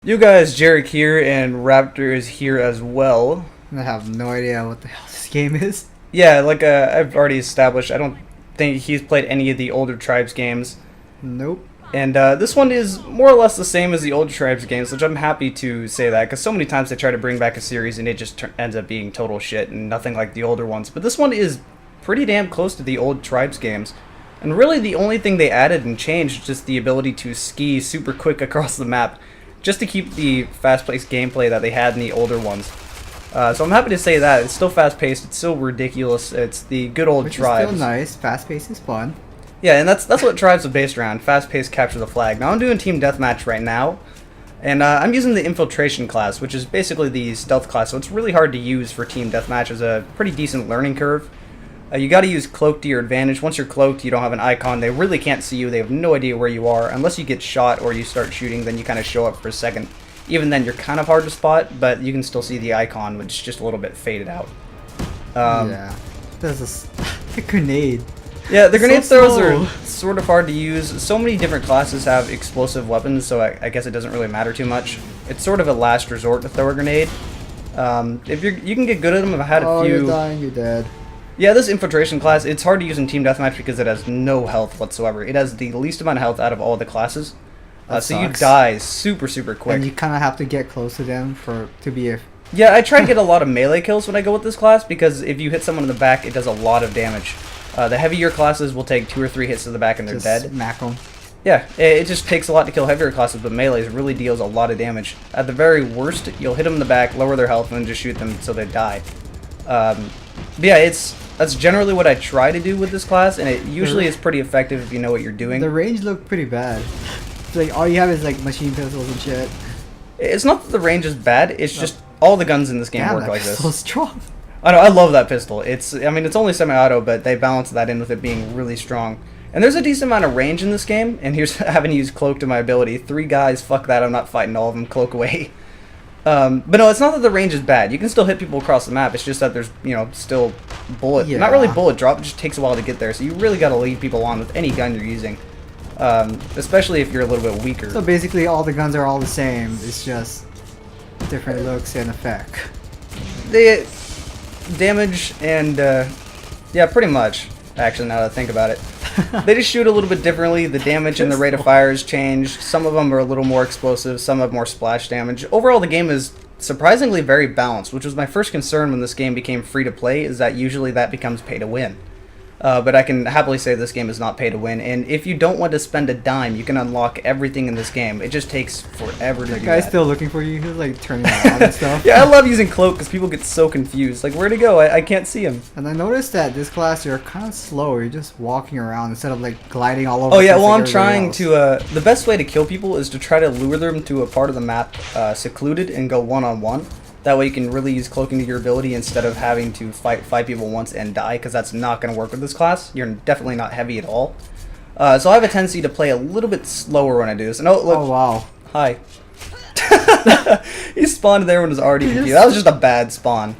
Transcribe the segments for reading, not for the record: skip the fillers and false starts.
You guys, Jarek here, and Raptor is here as well. I have no idea what the hell this game is. Yeah, like I've already established, I don't think he's played any of the older Tribes games. Nope. And this one is more or less the same as the older Tribes games, which I'm happy to say that, because so many times they try to bring back a series and it just ends up being total shit and nothing like the older ones. But this one is pretty damn close to the old Tribes games. And really the only thing they added and changed is just the ability to ski super quick across the map, just to keep the fast-paced gameplay that they had in the older ones. So I'm happy to say that. It's still fast-paced, it's still ridiculous, it's the good old Which Tribes. is still nice. Fast pace is fun. Yeah, and that's what Tribes are based around, fast-paced capture the flag. Now I'm doing Team Deathmatch right now, and I'm using the Infiltration class, which is basically the stealth class, so it's really hard to use for Team Deathmatch. There's a pretty decent learning curve. You gotta use Cloak to your advantage. Once you're cloaked, you don't have an icon. They really can't see you. They have no idea where you are. Unless you get shot or you start shooting, then you kind of show up for a second. Even then, you're kind of hard to spot, but you can still see the icon, which is just a little bit faded out. Yeah. There's a grenade. Yeah, the grenade So throws slow. are sort of hard to use. So many different classes have explosive weapons, so I guess it doesn't really matter too much. It's sort of a last resort to throw a grenade. If you can get good at them. I've had a few. You're dying. You're dead. Yeah, this Infiltration class, it's hard to use in Team Deathmatch because it has no health whatsoever. It has the least amount of health out of all the classes. So you sucks. die super, super quick. And you kind of have to get close to them to be a. Yeah, I try to get a lot of melee kills when I go with this class because if you hit someone in the back, it does a lot of damage. The heavier classes will take 2 or 3 hits to the back and they're Just dead. smack them. Yeah, it just takes a lot to kill heavier classes, but melees really deals a lot of damage. At the very worst, you'll hit them in the back, lower their health, and then just shoot them so they die. But yeah, that's generally what I try to do with this class, and it usually is pretty effective if you know what you're doing. The range looked pretty bad. It's like all you have is like machine pistols and shit. It's not that the range is bad, it's just all the guns in this game Damn, work that like this. pistol's strong. I know, I love that pistol. I mean, it's only semi-auto, but they balance that in with it being really strong. And there's a decent amount of range in this game, and here's having to use Cloak to my ability. 3 guys, fuck that, I'm not fighting all of them, Cloak away. But no, it's not that the range is bad. You can still hit people across the map, it's just that there's, still bullet, not really Yeah. bullet drop, it just takes a while to get there, so you really gotta lead people on with any gun you're using. Especially if you're a little bit weaker. So basically, all the guns are all the same. It's just different looks and effect. They damage and yeah, pretty much, actually, now that I think about it. They just shoot a little bit differently. The damage and the rate of fire has changed. Some of them are a little more explosive, some have more splash damage. Overall, the game is surprisingly very balanced, which was my first concern when this game became free to play, is that usually that becomes pay to win. But I can happily say this game is not pay to win, and if you don't want to spend a dime, you can unlock everything in this game. It just takes forever to The do guy's that. still looking for you. He's like turning around and stuff. Yeah, I love using Cloak because people get so confused. Like, where'd he go? I can't see him. And I noticed that this class, you're kind of slow. You're just walking around instead of like gliding all over. Oh yeah, the place well like I'm trying everybody else. to, the best way to kill people is to try to lure them to a part of the map secluded and go one-on-one. That way you can really use cloaking to your ability instead of having to fight 5 people once and die, because that's not going to work with this class. You're definitely not heavy at all. So I have a tendency to play a little bit slower when I do this. And oh, look. Oh wow. Hi. He spawned there when it was already confused. That was just a bad spawn.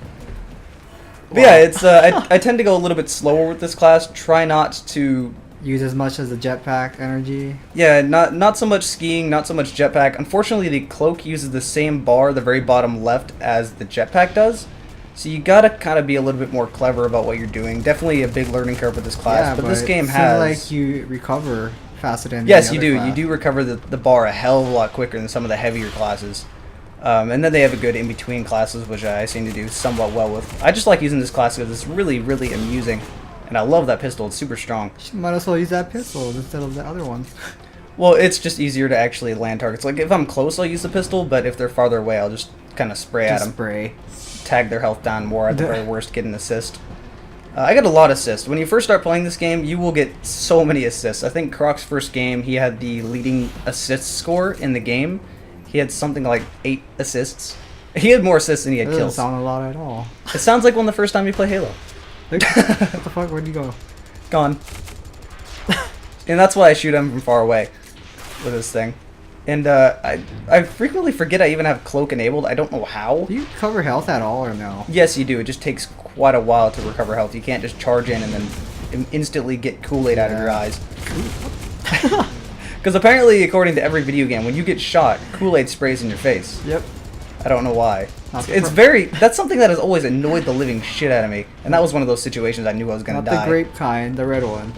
But yeah, it's I tend to go a little bit slower with this class. Try not to... Use as much as the jetpack energy. Yeah, not so much skiing, not so much jetpack. Unfortunately, the cloak uses the same bar, the very bottom left, as the jetpack does. So you gotta kind of be a little bit more clever about what you're doing. Definitely a big learning curve with this class, Yeah, but this game it seems has... like you recover faster than Yes, the you other do. class. You do recover the bar a hell of a lot quicker than some of the heavier classes. And then they have a good in-between classes, which I seem to do somewhat well with. I just like using this class because it's really, really amusing. And I love that pistol. It's super strong. You might as well use that pistol instead of the other one. Well, it's just easier to actually land targets. Like, if I'm close, I'll use the pistol, but if they're farther away, I'll just kind of spray at Just them. spray. Tag their health down more, at the very worst, get an assist. I got a lot of assists. When you first start playing this game, you will get so many assists. I think Croc's first game, he had the leading assist score in the game. He had something like 8 assists. He had more assists than he had That doesn't kills. sound a lot at all. It sounds like when the first time you play Halo. Like, what the fuck? Where'd you go? Gone. And that's why I shoot him from far away with this thing. And I frequently forget I even have Cloak enabled. I don't know how. Do you cover health at all or no? Yes, you do. It just takes quite a while to recover health. You can't just charge in and then instantly get Kool-Aid out of your eyes. Because apparently, according to every video game, when you get shot, Kool-Aid sprays in your face. Yep. I don't know why. Not It's very... That's something that has always annoyed the living shit out of me. And that was one of those situations I knew I was going to die. Not the grape kind, the red one.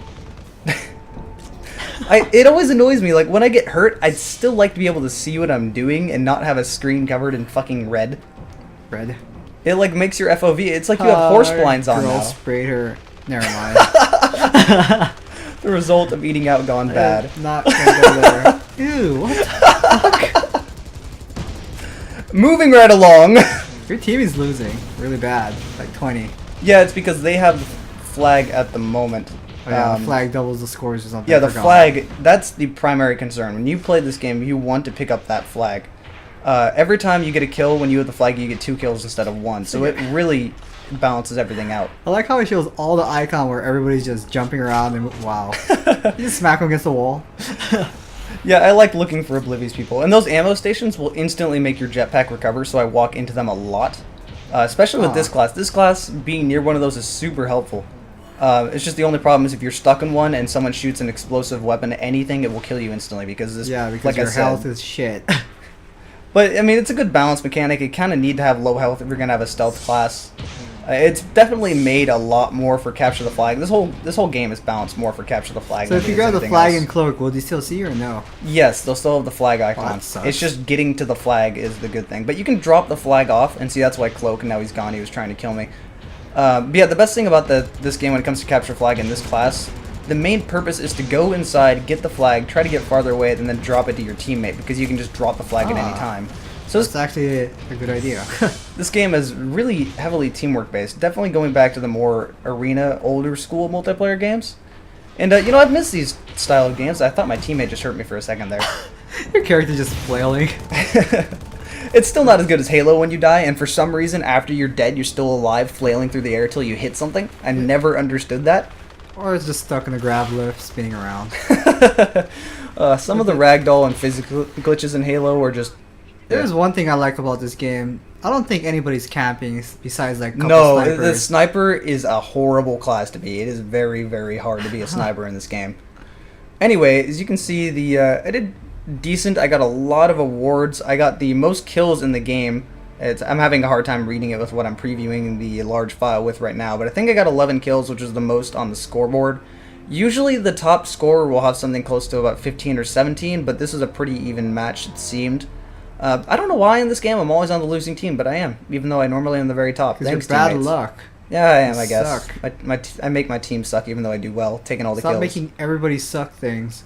It always annoys me. Like, when I get hurt, I'd still like to be able to see what I'm doing and not have a screen covered in fucking red. Red. It, like, makes your FOV... It's like you have horse blinds on girl now. sprayed her... Never mind. The result of eating out gone bad. Not gonna go there. Ew, what the fuck? Moving right along. Your team is losing really bad. Like 20. Yeah, it's because they have the flag at the moment. Oh, yeah, the flag doubles the scores or something. Yeah, the flag, that's the primary concern. When you play this game, you want to pick up that flag. Every time you get a kill, when you have the flag, you get 2 kills instead of 1. So it really balances everything out. I like how it shows all the icon where everybody's just jumping around and wow. You just smack them against the wall. Yeah, I like looking for oblivious people. And those ammo stations will instantly make your jetpack recover, so I walk into them a lot. Especially with this class. This class, being near one of those is super helpful. It's just the only problem is if you're stuck in one and someone shoots an explosive weapon, anything, it will kill you instantly because this. Yeah, because like your I said, health is shit. But I mean, it's a good balance mechanic. You kind of need to have low health if you're gonna have a stealth class. It's definitely made a lot more for capture the flag. This whole game is balanced more for capture the flag. So than if you it is grab the anything flag else. and cloak, will you still see or no? Yes, they'll still have the flag icon. that sucks. It's just getting to the flag is the good thing. But you can drop the flag off, and see that's why Cloak, and now he's gone, he was trying to kill me. But yeah, the best thing about this game when it comes to capture flag in this class, the main purpose is to go inside, get the flag, try to get farther away, and then drop it to your teammate, because you can just drop the flag at any time. So That's actually a good idea. this game is really heavily teamwork based, definitely going back to the more arena, older school multiplayer games. And you know, I've missed these style of games. I thought my teammate just hurt me for a second there. Your character just flailing. It's still not as good as Halo when you die, and for some reason, after you're dead, you're still alive, flailing through the air till you hit something. I never understood that. Or it's just stuck in a grab lift, spinning around. Some of the ragdoll and physical glitches in Halo are just... There's one thing I like about this game. I don't think anybody's camping besides like a couple No, snipers. the sniper is a horrible class to be. It is very, very hard to be a sniper in this game. Anyway, as you can see, I did decent. I got a lot of awards. I got the most kills in the game. I'm having a hard time reading it with what I'm previewing the large file with right now, but I think I got 11 kills, which is the most on the scoreboard. Usually the top scorer will have something close to about 15 or 17, but this is a pretty even match, it seemed. I don't know why in this game I'm always on the losing team, but I am, even though I normally am in the very top. Because you're Thanks, bad teammates. luck. Yeah, I am, You I guess. suck. I make my team suck even though I do well, taking all the Stop kills. making everybody suck things.